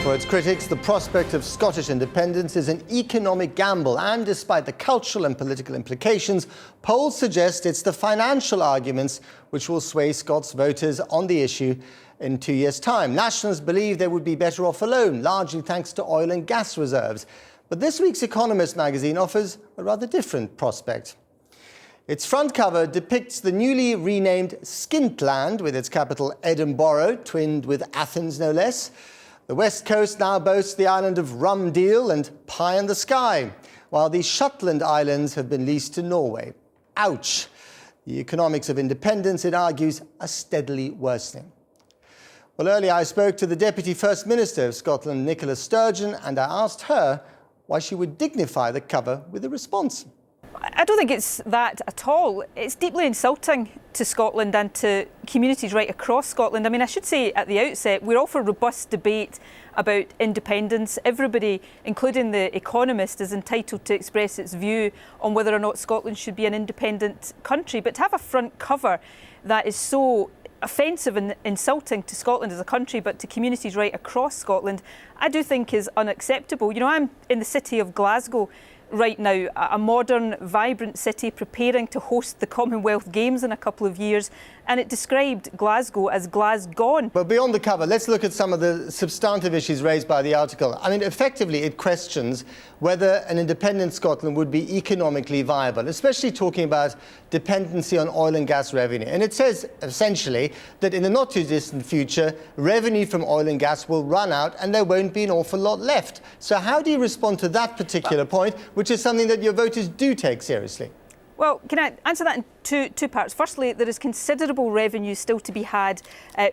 For its critics, the prospect of Scottish independence is an economic gamble, and despite the cultural and political implications, polls suggest it's the financial arguments which will sway Scots voters on the issue in 2 years' time. Nationalists believe they would be better off alone, largely thanks to oil and gas reserves. But this week's Economist magazine offers a rather different prospect. Its front cover depicts the newly renamed Skintland, with its capital Edinburgh, twinned with Athens no less. The west coast now boasts the island of Rumdeal and Pie in the Sky, while the Shetland Islands have been leased to Norway. Ouch! The economics of independence, it argues, are steadily worsening. Well, earlier I spoke to the Deputy First Minister of Scotland, Nicola Sturgeon, and I asked her why she would dignify the cover with a response. I don't think it's that at all. It's deeply insulting to Scotland and to communities right across Scotland. I mean, I should say at the outset, we're all for robust debate about independence. Everybody, including the Economist, is entitled to express its view on whether or not Scotland should be an independent country. But to have a front cover that is so offensive and insulting to Scotland as a country, but to communities right across Scotland, I do think is unacceptable. You know, I'm in the city of Glasgow right now, a modern, vibrant city preparing to host the Commonwealth Games in a couple of years, and it described Glasgow as Glasgone. But beyond the cover, let's look at some of the substantive issues raised by the article. I mean, effectively, it questions whether an independent Scotland would be economically viable, especially talking about dependency on oil and gas revenue. And it says, essentially, that in the not-too-distant future, revenue from oil and gas will run out and there won't be an awful lot left. So how do you respond to that particular point, which is something that your voters do take seriously? Well, can I answer that in two parts? Firstly, there is considerable revenue still to be had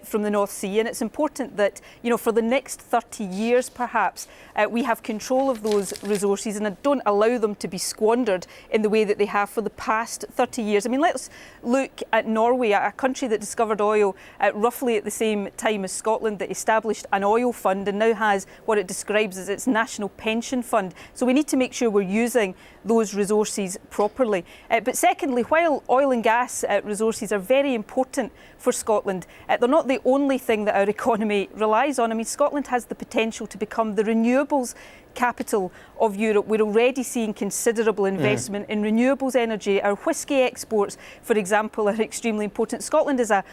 from the North Sea, and it's important that, you know, for the next 30 years perhaps, we have control of those resources and don't allow them to be squandered in the way that they have for the past 30 years. I mean, let's look at Norway, a country that discovered oil roughly at the same time as Scotland, that established an oil fund and now has what it describes as its national pension fund. So we need to make sure we're using those resources properly. But secondly, while oil and gas resources are very important for Scotland, they're not the only thing that our economy relies on. I mean, Scotland has the potential to become the renewables capital of Europe. We're already seeing considerable investment in renewables energy. Our whisky exports, for example, are extremely important. Scotland is a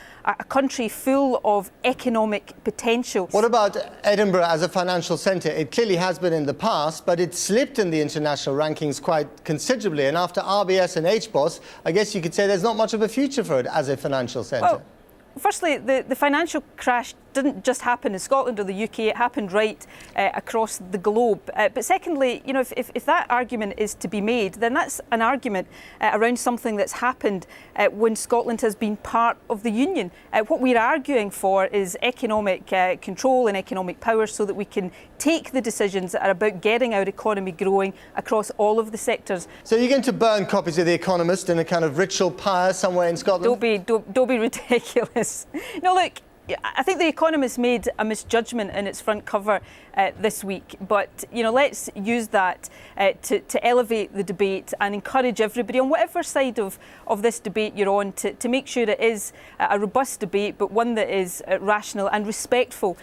country full of economic potential. What about Edinburgh as a financial centre? It clearly has been in the past, but it slipped in the international rankings quite considerably. And after RBS and HBOS, I guess you could say there's not much of a future for it as a financial centre. Well, firstly, the financial crash didn't just happen in Scotland or the UK, it happened right across the globe. But secondly, you know, if that argument is to be made, then that's an argument around something that's happened when Scotland has been part of the Union. What we're arguing for is economic control and economic power so that we can take the decisions that are about getting our economy growing across all of the sectors. So you're going to burn copies of The Economist in a kind of ritual pyre somewhere in Scotland? Don't be ridiculous. No, look, I think The Economist made a misjudgment in its front cover this week, but you know, let's use that to elevate the debate and encourage everybody on whatever side of this debate you're on to make sure it is a robust debate, but one that is rational and respectful